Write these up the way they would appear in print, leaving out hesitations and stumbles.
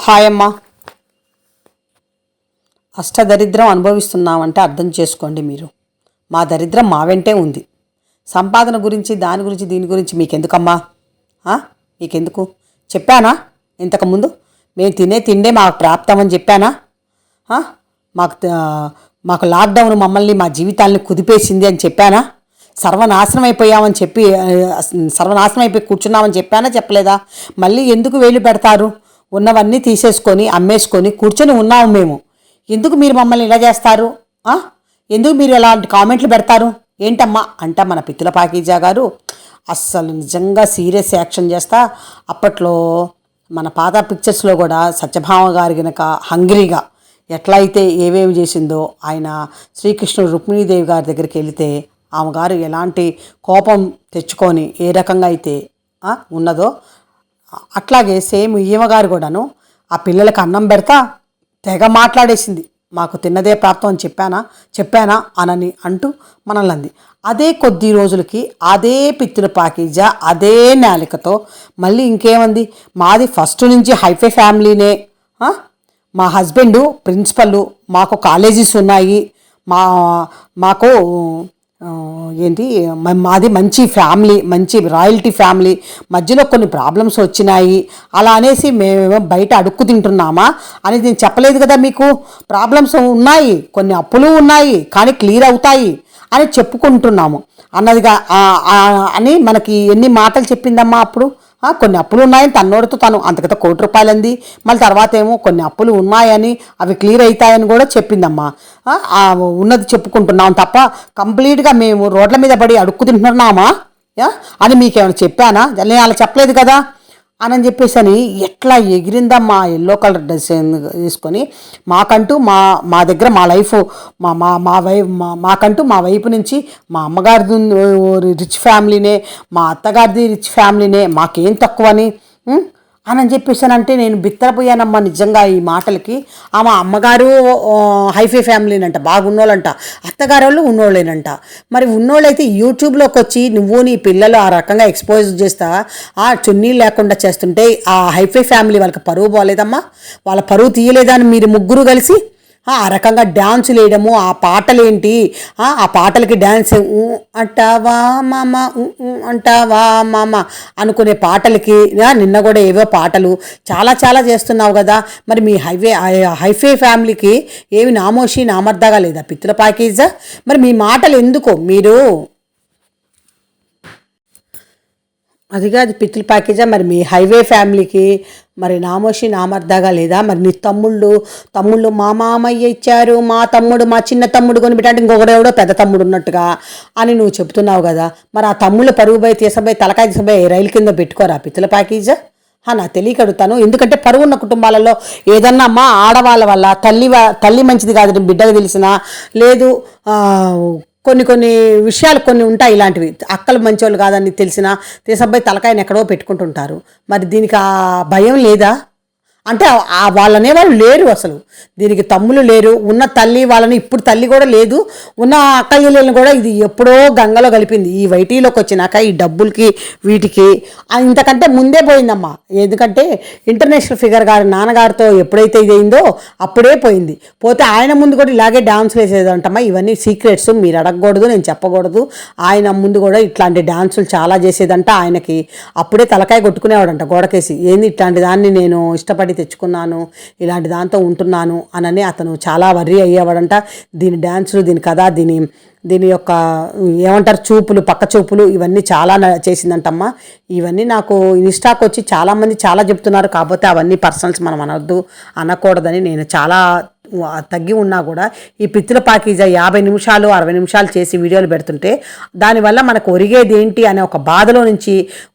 Hi అమ్మా. అష్టదరిద్రం అనుభవిస్తున్నామంటే అర్థం చేసుకోండి మీరు. మా దరిద్రం మా వెంటే ఉంది. సంపాదన గురించి దాని గురించి దీని గురించి మీకెందుకమ్మా? మీకెందుకు చెప్పానా ఇంతకుముందు? మేము తినే తిండే మాకు ప్రాప్తమని చెప్పానా? మాకు మాకు లాక్డౌన్ మమ్మల్ని మా జీవితాలని కుదిపేసింది అని చెప్పానా? సర్వనాశనం అయిపోయామని చెప్పి సర్వనాశనం అయిపోయి కూర్చున్నామని చెప్పానా చెప్పలేదా? మళ్ళీ ఎందుకు వేలు పెడతారు? ఉన్నవన్నీ తీసేసుకొని అమ్మేసుకొని కూర్చొని ఉన్నాము మేము. ఎందుకు మీరు మమ్మల్ని ఇలా చేస్తారు? ఎందుకు మీరు ఎలాంటి కామెంట్లు పెడతారు? ఏంటమ్మా అంట మన పిత్తుల పాకీజా గారు అస్సలు నిజంగా సీరియస్ యాక్షన్ చేస్తా. అప్పట్లో మన పాత పిక్చర్స్లో కూడా సత్యభామ గారి గనక హంగ్రీగా ఎట్లా అయితే ఏవేవి చేసిందో, ఆయన శ్రీకృష్ణుడు రుక్మిణీదేవి గారి దగ్గరికి వెళితే ఆమె గారు ఎలాంటి కోపం తెచ్చుకొని ఏ రకంగా అయితే ఉన్నదో అట్లాగే సేమ్ ఈమెగారు కూడాను ఆ పిల్లలకు అన్నం పెడతా తెగ మాట్లాడేసింది. మాకు తిన్నదే ప్రాప్తం అని చెప్పానా అనని అంటూ మనల్ని అంది. అదే కొద్ది రోజులకి అదే పిత్తుల పాకీజా అదే నాలికతో మళ్ళీ ఇంకేమంది? మాది ఫస్ట్ నుంచి హైఫై ఫ్యామిలీనే, మా హస్బెండు ప్రిన్సిపల్, మాకు కాలేజీస్ ఉన్నాయి, మాకు ఏంటి మాది మంచి ఫ్యామిలీ, మంచి రాయల్టీ ఫ్యామిలీ, మధ్యలో కొన్ని ప్రాబ్లమ్స్ వచ్చినాయి అలా అనేసి మేమేమో బయట అడుక్కు తింటున్నామా అనేది నేను చెప్పలేదు కదా మీకు. ప్రాబ్లమ్స్ ఉన్నాయి, కొన్ని అప్పులు ఉన్నాయి, కానీ క్లియర్ అవుతాయి అని చెప్పుకుంటున్నాము అన్నదిగా అని మనకి ఎన్ని మాటలు చెప్పిందమ్మా అప్పుడు. కొన్ని అప్పులు ఉన్నాయని తన్నోడితో తను అంతకత ₹1,00,00,000 అంది. మళ్ళీ తర్వాత ఏమో కొన్ని అప్పులు ఉన్నాయని అవి క్లియర్ అవుతాయని కూడా చెప్పిందమ్మా. ఉన్నది చెప్పుకుంటున్నాం తప్ప కంప్లీట్గా మేము రోడ్ల మీద పడి అడుక్కు తింటున్నామా అని మీకేమైనా చెప్పానా? నేను అలా చెప్పలేదు కదా అని చెప్పేసి అని ఎట్లా ఎగిరిందమ్మా ఎల్లో కలర్ డ్రెస్ తీసుకొని. మాకంటూ మా దగ్గర మా లైఫ్ మాకంటూ మా వైపు నుంచి మా అమ్మగారిది రిచ్ ఫ్యామిలీనే, మా అత్తగారిది రిచ్ ఫ్యామిలీనే, మాకేం తక్కువని అని చెప్పేసానంటే నేను బిత్తరపోయానమ్మా నిజంగా ఈ మాటలకి. ఆమె అమ్మగారు హైఫై ఫ్యామిలీనంట, బాగున్నోళ్ళంట, అత్తగారు వాళ్ళు ఉన్నోళ్ళేనంట. మరి ఉన్నోళ్ళైతే యూట్యూబ్లోకి వచ్చి నువ్వు నీ పిల్లలు ఆ రకంగా ఎక్స్పోజ్ చేస్తా చున్నీ లేకుండా చేస్తుంటే ఆ హైఫై ఫ్యామిలీ వాళ్ళకి పరువు పోలేదమ్మా? వాళ్ళ పరువు తీయలేదా అని మీరు ముగ్గురు కలిసి ఆ రకంగా డ్యాన్సులు వేయడము, ఆ పాటలేంటి, ఆ పాటలకి డ్యాన్స్ అంటావా మామ అంటావా మామ అనుకునే పాటలకి నిన్న కూడా ఏవో పాటలు చాలా చాలా చేస్తున్నావు కదా. మరి మీ హైఫై ఫ్యామిలీకి ఏమి నామోషి నామర్దాగా లేదా పిత్తుల పాకీజా? మరి మీ మాటలు ఎందుకో మీరు అది కాదు పిత్తుల పాకీజా. మరి మీ హైవే ఫ్యామిలీకి మరి నామోషి నామర్దాగా లేదా? మరి నీ తమ్ముళ్ళు మా మామయ్య ఇచ్చారు, మా తమ్ముడు మా చిన్న తమ్ముడు కొనిపెట్టాలంటే ఇంకొకడెవడో పెద్ద తమ్ముడు ఉన్నట్టుగా అని నువ్వు చెప్తున్నావు కదా. మరి ఆ తమ్ముళ్ళు పరుగు పోయి తీసపోయి తలకాయ తీసపోయి రైలు కింద పెట్టుకోరా పిత్తుల పాకీజా? నాకు తెలియకడుగుతాను. ఎందుకంటే పరువు ఉన్న కుటుంబాలలో ఏదన్నా అమ్మా ఆడవాళ్ళ వల్ల తల్లి మంచిది కాదు బిడ్డకు తెలిసినా లేదు, కొన్ని విషయాలు కొన్ని ఉంటాయి ఇలాంటివి. అక్కలు మంచోళ్ళు కాదని తెలిసినా తీసబ్బాయి తలకాయని ఎక్కడో పెట్టుకుంటుంటారు. మరి దీనికి ఆ భయం లేదా? అంటే వాళ్ళనే వాళ్ళు లేరు, అసలు దీనికి తమ్ముళ్ళు లేరు, ఉన్న తల్లి వాళ్ళని ఇప్పుడు తల్లి కూడా లేదు, ఉన్న అక్క చెల్లెలను కూడా ఇది ఎప్పుడో గంగలో కలిపింది. ఈ వైటీలోకి వచ్చినాక ఈ డబ్బులకి వీటికి ఇంతకంటే ముందే పోయిందమ్మా. ఎందుకంటే ఇంటర్నేషనల్ ఫిగర్ గారి నాన్నగారితో ఎప్పుడైతే ఇదైందో అప్పుడే పోయింది. పోతే ఆయన ముందు కూడా ఇలాగే డాన్సులు వేసేదంటమ్మా. ఇవన్నీ సీక్రెట్స్, మీరు అడగకూడదు, నేను చెప్పకూడదు. ఆయన ముందు కూడా ఇట్లాంటి డాన్సులు చాలా చేసేదంట. ఆయనకి అప్పుడే తలకాయ కొట్టుకునేవాడంట గోడకేసి, ఏంది ఇట్లాంటి దాన్ని నేను ఇష్టపడి తెచ్చుకున్నాను, ఇలాంటి దాంతో ఉంటున్నాను అని అతను చాలా వర్రీ అయ్యేవాడంట. దీని డ్యాన్సులు, దీని కథ, దీని యొక్క ఏమంటారు చూపులు, పక్క చూపులు, ఇవన్నీ చాలా చేసిందంటమ్మా. ఇవన్నీ నాకు ఇన్స్టాకు వచ్చి చాలామంది చాలా చెప్తున్నారు. కాకపోతే అవన్నీ పర్సనల్స్ మనం అనకూడదని నేను చాలా తగ్గి ఉన్నా కూడా ఈ పిత్తుల పాకీజా 50 నిమిషాలు 60 నిమిషాలు చేసి వీడియోలు పెడుతుంటే దానివల్ల మనకు ఒరిగేది ఏంటి అనే ఒక బాధలో నుంచి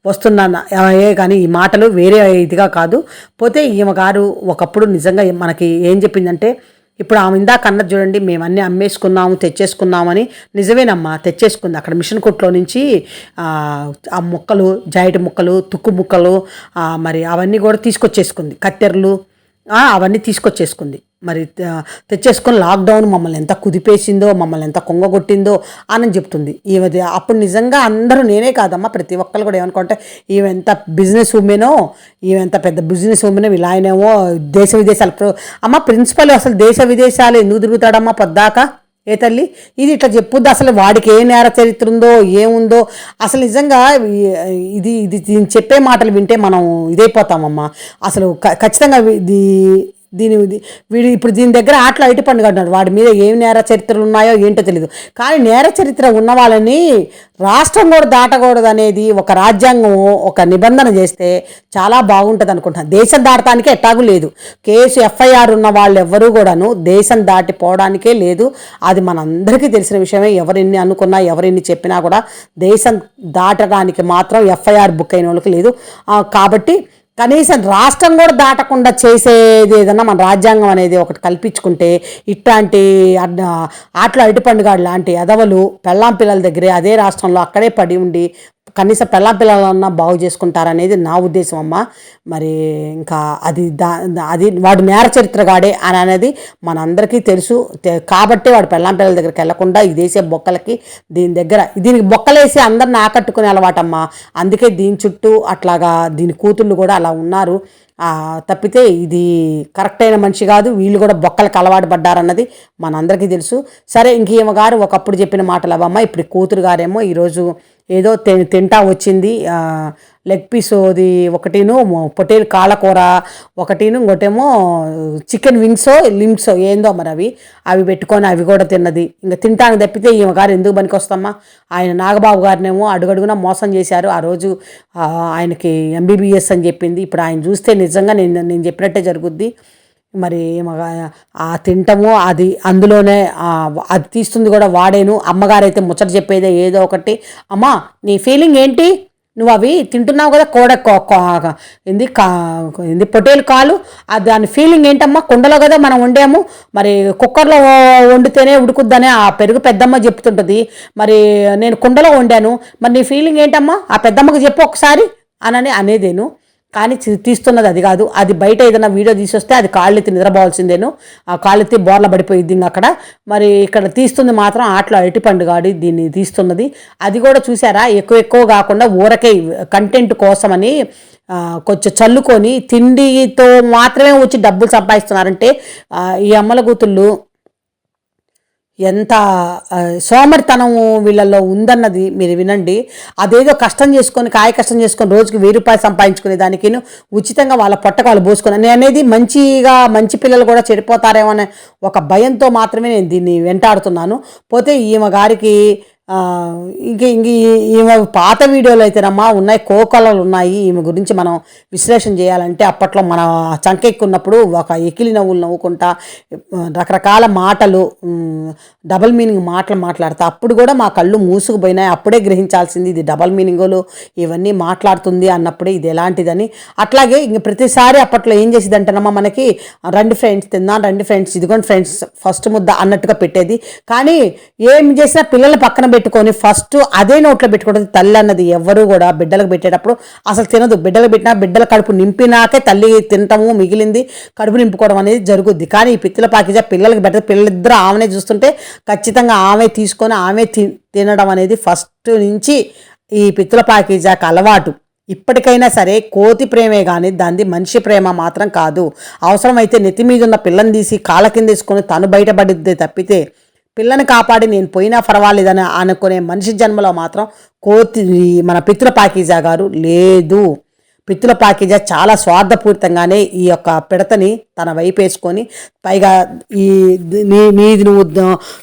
వస్తున్నాయే కానీ ఈ మాటలు వేరే ఇదిగా కాదు. పోతే ఈమె గారు ఒకప్పుడు నిజంగా మనకి ఏం చెప్పిందంటే, ఇప్పుడు ఆమె ఇందాక అన్నది చూడండి, మేము అన్నీ అమ్మేసుకున్నాము తెచ్చేసుకున్నామని. నిజమేనమ్మా, తెచ్చేసుకుంది. అక్కడ మిషన్ కొట్లో నుంచి ఆ ముక్కలు, జాయిట్ ముక్కలు, తుక్కు ముక్కలు, మరి అవన్నీ కూడా తీసుకొచ్చేసుకుంది. కత్తెరలు అవన్నీ తీసుకొచ్చేసుకుంది. మరి తెచ్చేసుకొని లాక్డౌన్ మమ్మల్ని ఎంత కుదిపేసిందో, మమ్మల్ని ఎంత కొంగగొట్టిందో అని చెప్తుంది. ఈమె అప్పుడు నిజంగా అందరూ, నేనే కాదమ్మా, ప్రతి ఒక్కరు కూడా ఏమనుకుంటే ఈమె ఎంత బిజినెస్ ఉమెనో, ఈమె ఎంత పెద్ద బిజినెస్ ఉమెనో, ఇలా ఆయనేమో దేశ విదేశాలు. అమ్మ ప్రిన్సిపల్ అసలు దేశ విదేశాలు ఎందుకు తిరుగుతాడమ్మా పొద్దాక? ఏ తల్లి ఇది ఇట్లా చెప్పుద్ది. అసలు వాడికి ఏ నేర చరిత్ర ఉందో ఏముందో అసలు నిజంగా ఇది ఇది చెప్పే మాటలు వింటే మనం ఇదైపోతామమ్మా. అసలు ఖచ్చితంగా వీడు ఇప్పుడు దీని దగ్గర ఆటలు ఐటి పండుగ అంటున్నాడు. వాడి మీద ఏం నేర చరిత్రలు ఉన్నాయో ఏంటో తెలియదు. కానీ నేర చరిత్ర ఉన్న వాళ్ళని రాష్ట్రం కూడా దాటకూడదు అనేది ఒక రాజ్యాంగం ఒక నిబంధన చేస్తే చాలా బాగుంటుంది అనుకుంటున్నాను. దేశం దాటడానికే ఎట్టాగు లేదు. కేసు ఎఫ్ఐఆర్ ఉన్న వాళ్ళు ఎవ్వరూ కూడాను దేశం దాటిపోవడానికే లేదు. అది మనందరికీ తెలిసిన విషయమే. ఎవరిన్ని అనుకున్నా ఎవరిన్ని చెప్పినా కూడా దేశం దాటడానికి మాత్రం ఎఫ్ఐఆర్ బుక్ అయిన వాళ్ళకి లేదు. కాబట్టి కనీసం రాష్ట్రం కూడా దాటకుండా చేసేది ఏదన్నా మన రాజ్యాంగం అనేది ఒకటి కల్పించుకుంటే ఇట్లాంటి ఆటలు అరటిపండుగాడు లాంటి ఎదవలు పెళ్ళాం పిల్లల దగ్గరే అదే రాష్ట్రంలో అక్కడే పడి ఉండి కనీసం పెళ్ళాం పిల్లలన్నా బాగు చేసుకుంటారనేది నా ఉద్దేశం అమ్మ. మరి ఇంకా అది వాడు నేర చరిత్రగాడే అని అనేది మనందరికీ తెలుసు. కాబట్టి వాడు పెళ్ళాం పిల్లల దగ్గరికి వెళ్లకుండా ఈ దేశ బొక్కలకి దీనికి బొక్కలేసి అందరిని ఆకట్టుకునే అలవాటమ్మా. అందుకే దీని చుట్టూ అట్లాగా దీని కూతుళ్ళు కూడా అలా ఉన్నారు. తప్పితే ఇది కరెక్ట్ అయిన మనిషి కాదు. వీళ్ళు కూడా బొక్కలకు అలవాటు పడ్డారన్నది మనందరికీ తెలుసు. సరే, ఇంక ఈమె గారు ఒకప్పుడు చెప్పిన మాటలు అవమ్మ. ఇప్పుడు కూతురు గారేమో ఈరోజు ఏదో తింటా వచ్చింది. లెగ్ పీస్ అది ఒకటిను, పొటేల్ కాళ్ళకూర ఒకటిను, ఇంకోటేమో చికెన్ వింగ్సో లిమ్సో ఏందో మరి అవి పెట్టుకొని అవి కూడా తిన్నది. ఇంకా తింటానికి తప్పితే ఈమె గారు ఎందుకు పనికొస్తామా? ఆయన నాగబాబు గారినేమో అడుగడుగునా మోసం చేశారు. ఆ రోజు ఆయనకి ఎంబీబీఎస్ అని చెప్పింది. ఇప్పుడు ఆయన చూస్తే నిజంగా నేను చెప్పినట్టే జరుగుద్ది. మరి ఆ తింటము అది అందులోనే అది తీస్తుంది కూడా వాడేను. అమ్మగారైతే ముచ్చట చెప్పేదే ఏదో ఒకటి. అమ్మా నీ ఫీలింగ్ ఏంటి? నువ్వు అవి తింటున్నావు కదా, ఏంది పొటేలు కాలు, దాని ఫీలింగ్ ఏంటమ్మా? కుండలో కదా మనం వండాము, మరి కుక్కర్లో వండితేనే ఉడుకుద్దని ఆ పెరుగు పెద్దమ్మ చెప్తుంటుంది. మరి నేను కుండలో వండాను, మరి నీ ఫీలింగ్ ఏంటమ్మా? ఆ పెద్దమ్మకి చెప్పు ఒకసారి అనేదేను. కానీ తీస్తున్నది అది కాదు. అది బయట ఏదైనా వీడియో తీసొస్తే అది కాళ్ళెత్తి నిద్రపోవాల్సిందేను. ఆ కాళ్ళెత్తి బోర్ల పడిపోయిద్ది అక్కడ. మరి ఇక్కడ తీస్తుంది మాత్రం ఆటలో అరటిపండుగాడి దీన్ని తీస్తున్నది. అది కూడా చూసారా, ఎక్కువ కాకుండా ఊరకే కంటెంట్ కోసమని కొంచెం చల్లుకొని తిండితో మాత్రమే వచ్చి డబ్బులు సంపాదిస్తున్నారంటే ఈ అమ్మల కూతుళ్ళు ఎంత సోమరితనం వీళ్ళల్లో ఉందన్నది మీరు వినండి. అదేదో కష్టం చేసుకొని కష్టం చేసుకొని రోజుకి 1000 రూపాయలు సంపాదించుకునే దానికి ఉచితంగా వాళ్ళ పొట్టకు వాళ్ళు పోసుకొని నేను అనేది మంచి పిల్లలు కూడా చెడిపోతారేమో అనే ఒక భయంతో మాత్రమే నేను దీన్ని వెంటాడుతున్నాను. పోతే ఈమె గారికి ఈమె పాత వీడియోలు అయితేనమ్మా ఉన్నాయి, కోకొలలు ఉన్నాయి. ఈమె గురించి మనం విశ్లేషణ చేయాలంటే అప్పట్లో మన చంకెక్కున్నప్పుడు ఒక ఎకిలి నవ్వులు నవ్వుకుంటా రకరకాల మాటలు డబల్ మీనింగ్ మాటలు మాట్లాడతా అప్పుడు కూడా మా కళ్ళు మూసుకుపోయినాయి. అప్పుడే గ్రహించాల్సింది ఇది డబల్ మీనింగులు ఇవన్నీ మాట్లాడుతుంది అన్నప్పుడే ఇది ఎలాంటిదని. అట్లాగే ఇంక ప్రతిసారి అప్పట్లో ఏం చేసేదంటేనమ్మా మనకి రండి ఫ్రెండ్స్ తిందాం, రండి ఫ్రెండ్స్ ఇదిగోండి ఫ్రెండ్స్ ఫస్ట్ ముద్ద అన్నట్టుగా పెట్టేది. కానీ ఏం చేసినా పిల్లల పక్కన పెట్టుకొని ఫస్ట్ అదే నోట్లో పెట్టుకోవడం. తల్లి అన్నది ఎవరు కూడా బిడ్డలకు పెట్టేటప్పుడు అసలు తినదు. బిడ్డలకు పెట్టినా బిడ్డల కడుపు నింపినాకే తల్లి తినటము, మిగిలింది కడుపు నింపుకోవడం అనేది జరుగుద్ది. కానీ ఈ పిత్తల పాకిజా పిల్లలకి పెట్టదు. పిల్లలిద్దరూ ఆమెనే చూస్తుంటే ఖచ్చితంగా ఆమె తీసుకొని ఆమె తినడం అనేది ఫస్ట్ నుంచి ఈ పిత్తల పాకిజాకి అలవాటు. ఇప్పటికైనా సరే కోతి ప్రేమే కానీ దాన్ని మనిషి ప్రేమ మాత్రం కాదు. అవసరమైతే నెత్తి మీద ఉన్న పిల్లని తీసి కాళ్ళ కింద వేసుకొని తను బయటపడిద్దే తప్పితే పిల్లని కాపాడి నేను పోయినా పర్వాలేదని అనుకునే మనిషి జన్మలో మాత్రం మన పిత్తుల పాకీజా గారు లేదు. పిత్తుల పాకీజా చాలా స్వార్థపూరితంగానే ఈ యొక్క పిడతని తన వైపు వేసుకొని పైగా నీది నువ్వు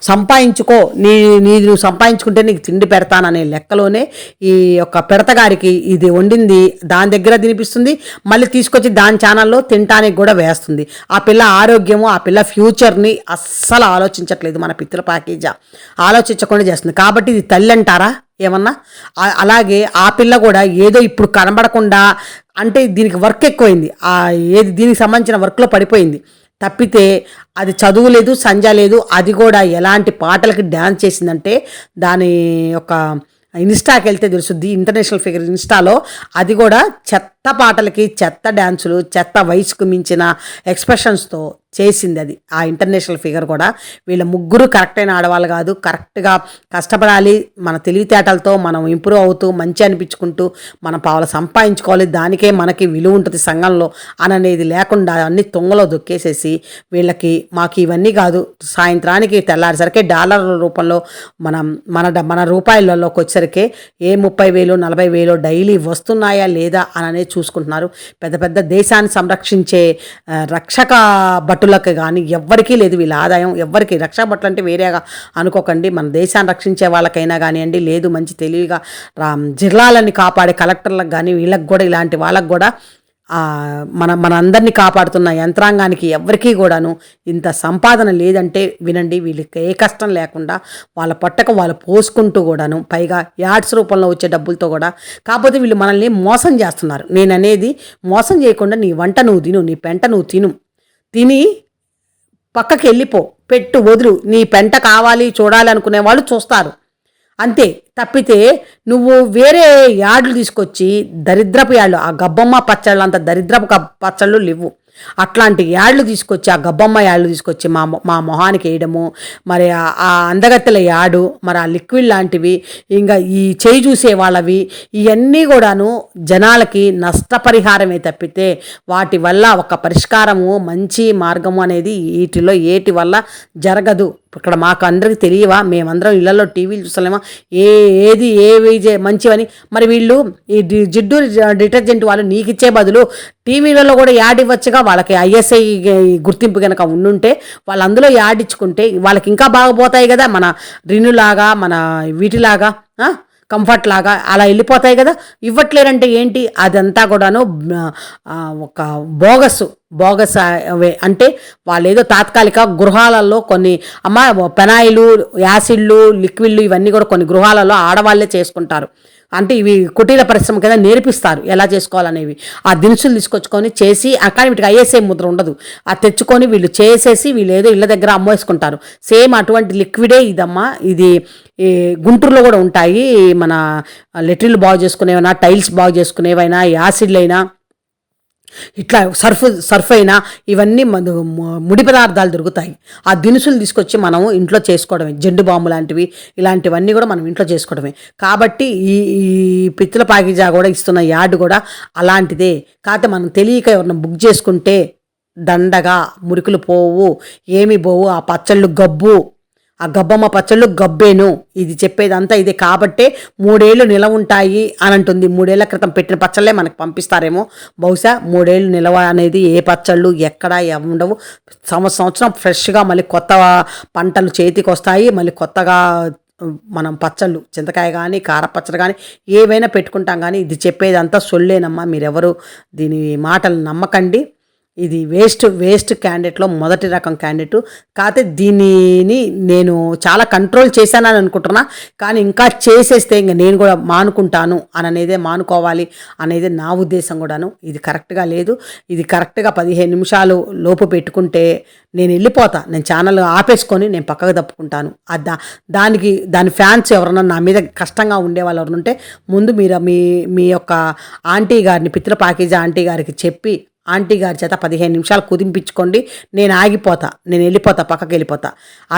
సంపాదించుకో, నీది నువ్వు సంపాదించుకుంటే నీకు తిండి పెడతాననే లెక్కలోనే ఈ యొక్క పిడతగారికి ఇది వండింది దాని దగ్గర తినిపిస్తుంది, మళ్ళీ తీసుకొచ్చి దాని ఛానల్లో తినటానికి కూడా వేస్తుంది. ఆ పిల్ల ఆరోగ్యము ఆ పిల్ల ఫ్యూచర్ని అస్సలు ఆలోచించట్లేదు మన పిత్తుల పాకీజా, ఆలోచించకుండా చేస్తుంది. కాబట్టి ఇది తల్లి అంటారా ఏమన్నా? అలాగే ఆ పిల్ల కూడా ఏదో ఇప్పుడు కనబడకుండా అంటే దీనికి వర్క్ ఎక్కువైంది, దీనికి సంబంధించిన వర్క్లో పడిపోయింది తప్పితే అది చదువు లేదు, సంజ లేదు. అది కూడా ఎలాంటి పాటలకి డ్యాన్స్ చేసిందంటే దాని యొక్క ఇన్స్టాకి వెళ్తే తెలుస్తుంది. ఇంటర్నేషనల్ ఫిగర్ ఇన్స్టాలో అది కూడా చెత్త పాటలకి చెత్త డ్యాన్సులు చెత్త వయసుకు మించిన ఎక్స్ప్రెషన్స్తో చేసింది అది. ఆ ఇంటర్నేషనల్ ఫిగర్ కూడా వీళ్ళ ముగ్గురు కరెక్ట్ అయిన ఆడవాళ్ళు కాదు. కరెక్ట్గా కష్టపడాలి, మన తెలివితేటలతో మనం ఇంప్రూవ్ అవుతూ మంచి అనిపించుకుంటూ మనం పావులు సంపాదించుకోవాలి, దానికే మనకి విలువ ఉంటుంది సంఘంలో అనేది లేకుండా అన్ని తుంగలో దొక్కేసేసి వీళ్ళకి మాకు ఇవన్నీ కాదు, సాయంత్రానికి తెల్లారిసరికి డాలర్ల రూపంలో మన రూపాయలలోకి వచ్చేసరికి ఏ 30,000 40,000 డైలీ వస్తున్నాయా లేదా అనేది చూసుకుంటున్నారు. పెద్ద పెద్ద దేశాన్ని సంరక్షించే రక్షక భటులకు కానీ ఎవ్వరికీ లేదు వీళ్ళ ఆదాయం. ఎవ్వరికి రక్షక భటులు అంటే వేరేగా అనుకోకండి, మన దేశాన్ని రక్షించే వాళ్ళకైనా కానివ్వండి, లేదు మంచి తెలివిగా జిల్లాలని కాపాడే కలెక్టర్లకు కానీ వీళ్ళకి కూడా, ఇలాంటి వాళ్ళకు కూడా మనందరినీ కాపాడుతున్న యంత్రాంగానికి ఎవరికీ కూడాను ఇంత సంపాదన లేదంటే వినండి. వీళ్ళకి ఏ కష్టం లేకుండా వాళ్ళ పొట్టకు వాళ్ళు పోసుకుంటూ కూడాను, పైగా యాడ్స్ రూపంలో వచ్చే డబ్బులతో కూడా. కాకపోతే వీళ్ళు మనల్ని మోసం చేస్తున్నారు. నేను అనేది మోసం చేయకుండా నీ వంట నువ్వు తిను, నీ పెంట నువ్వు తిని పక్కకి వెళ్ళిపో, పెట్టు, వదులు. నీ పెంట కావాలి చూడాలి అనుకునే వాళ్ళు చూస్తారు అంతే. తప్పితే నువ్వు వేరే యాడ్లు తీసుకొచ్చి దరిద్రపు యాడ్లు, ఆ గబ్బమ్మ పచ్చళ్ళు అంత దరిద్రపు పచ్చళ్ళు లేవు. అట్లాంటి యాడ్లు తీసుకొచ్చి, ఆ గబ్బమ్మ యాడ్లు తీసుకొచ్చి మా మొహానికి వేయడము, మరి ఆ అందగత్తెల యాడు, మరి ఆ లిక్విడ్ లాంటివి, ఇంకా ఈ చేయి చూసే వాళ్ళవి, ఇవన్నీ కూడాను జనాలకి నష్టపరిహారమే తప్పితే వాటి వల్ల ఒక పరిష్కారము మంచి మార్గము అనేది వీటిలో ఏటి వల్ల జరగదు. ఇక్కడ మాకు అందరికి తెలియవా? మేమందరం ఇళ్లలో టీవీలు చూస్తలేమా ఏది మంచివని? మరి వీళ్ళు ఈ జిడ్డు డిటర్జెంట్ వాళ్ళు నీకు ఇచ్చే బదులు టీవీలలో కూడా యాడ్ ఇవ్వచ్చుగా. వాళ్ళకి ఐఎస్ఐ గుర్తింపు కనుక ఉండుంటే వాళ్ళు అందులో యాడ్ ఇచ్చుకుంటే వాళ్ళకి ఇంకా బాగపోతాయి కదా, మన రినులాగా, మన వీటిలాగా, కంఫర్ట్ లాగా అలా వెళ్ళిపోతాయి కదా. ఇవ్వట్లేరంటే ఏంటి? అదంతా కూడాను ఒక బోగస్ అంటే వాళ్ళు ఏదో తాత్కాలిక గృహాలలో కొన్ని పెనాయిలు, యాసిడ్లు, లిక్విడ్లు ఇవన్నీ కూడా కొన్ని గృహాలలో ఆడవాళ్ళే చేసుకుంటారు. అంటే ఇవి కుటీర పరిశ్రమ కింద నేర్పిస్తారు ఎలా చేసుకోవాలనేవి. ఆ దినుసులు తీసుకొచ్చుకొని చేసి, కానీ వీటికి ఐఎస్ఐ ముద్ర ఉండదు. అది తెచ్చుకొని వీళ్ళు చేసేసి వీళ్ళు ఏదో ఇళ్ళ దగ్గర అమ్మేసుకుంటారు. సేమ్ అటువంటి లిక్విడే ఇదమ్మా. ఇది గుంటూరులో కూడా ఉంటాయి. మన లెట్రిన్లు బాగు చేసుకునేవైనా, టైల్స్ బాగు చేసుకునేవైనా, యాసిడ్లు అయినా, ఇట్లా సర్ఫ్ అయినా ఇవన్నీ ముడి పదార్థాలు దొరుకుతాయి. ఆ దినుసులు తీసుకొచ్చి మనం ఇంట్లో చేసుకోవడమే. జెండు బాంబు లాంటివి, ఇలాంటివన్నీ కూడా మనం ఇంట్లో చేసుకోవడమే. కాబట్టి ఈ పిత్తుల ప్యాకేజా కూడా ఇస్తున్న యాడ్ కూడా అలాంటిదే. కాకపోతే మనం తెలియక ఎవరిని బుక్ చేసుకుంటే దండగా మురికులు పోవు, ఏమి పోవు. ఆ పచ్చళ్ళు గబ్బు, ఆ గబ్బమ్మ పచ్చళ్ళు గబ్బేను. ఇది చెప్పేదంతా ఇదే. కాబట్టే 3 ఏళ్ళు నిలవ ఉంటాయి అని అంటుంది. 3 ఏళ్ల క్రితం పెట్టిన పచ్చళ్ళే మనకు పంపిస్తారేమో బహుశా. 3 ఏళ్ళు నిలవ అనేది ఏ పచ్చళ్ళు ఎక్కడా ఉండవు. సంవత్సరం ఫ్రెష్గా మళ్ళీ కొత్త పంటలు చేతికి వస్తాయి. మళ్ళీ కొత్తగా మనం పచ్చళ్ళు, చింతకాయ కానీ, కారపచ్చడి కానీ ఏవైనా పెట్టుకుంటాం. కానీ ఇది చెప్పేదంతా సొల్లేనమ్మా. మీరెవరు దీని మాటలు నమ్మకండి. ఇది వేస్ట్ క్యాండిడేట్లో మొదటి రకం క్యాండిడేటు. కాకపోతే దీనిని నేను చాలా కంట్రోల్ చేశానని అనుకుంటున్నా. కానీ ఇంకా చేసేస్తే ఇంక నేను కూడా మానుకుంటాను అనేదే, మానుకోవాలి అనేదే నా ఉద్దేశం కూడాను. ఇది కరెక్ట్గా లేదు. ఇది కరెక్ట్గా 15 నిమిషాలు లోపు పెట్టుకుంటే నేను వెళ్ళిపోతా. నేను ఛానల్ ఆపేసుకొని నేను పక్కకు తప్పుకుంటాను. దాని ఫ్యాన్స్ ఎవరన్నా నా మీద కష్టంగా ఉండేవాళ్ళు ఎవరైనా ఉంటే ముందు మీరు మీ యొక్క ఆంటీ గారిని, పిత్ర ప్యాకేజీ ఆంటీ గారికి చెప్పి ఆంటీ గారి చేత 15 నిమిషాలు కుదింపించుకోండి. నేను ఆగిపోతా, నేను వెళ్ళిపోతా, పక్కకి వెళ్ళిపోతా.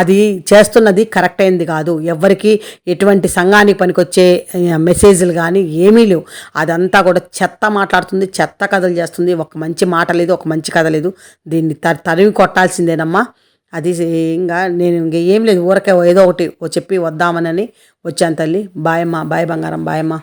అది చేస్తున్నది కరెక్ట్ అయింది కాదు. ఎవరికి ఎటువంటి సంఘానికి పనికొచ్చే మెసేజ్లు కానీ ఏమీ లేవు. అదంతా కూడా చెత్త మాట్లాడుతుంది, చెత్త కథలు చేస్తుంది. ఒక మంచి మాట లేదు, ఒక మంచి కథ లేదు. దీన్ని తరిమి కొట్టాల్సిందేనమ్మా. అది ఇంకా నేను ఏం లేదు, ఊరకే ఏదో ఒకటి చెప్పి వద్దామనని వచ్చాను తల్లి. బాయమ్మ, బాయ్ బంగారం, బాయమ్మ.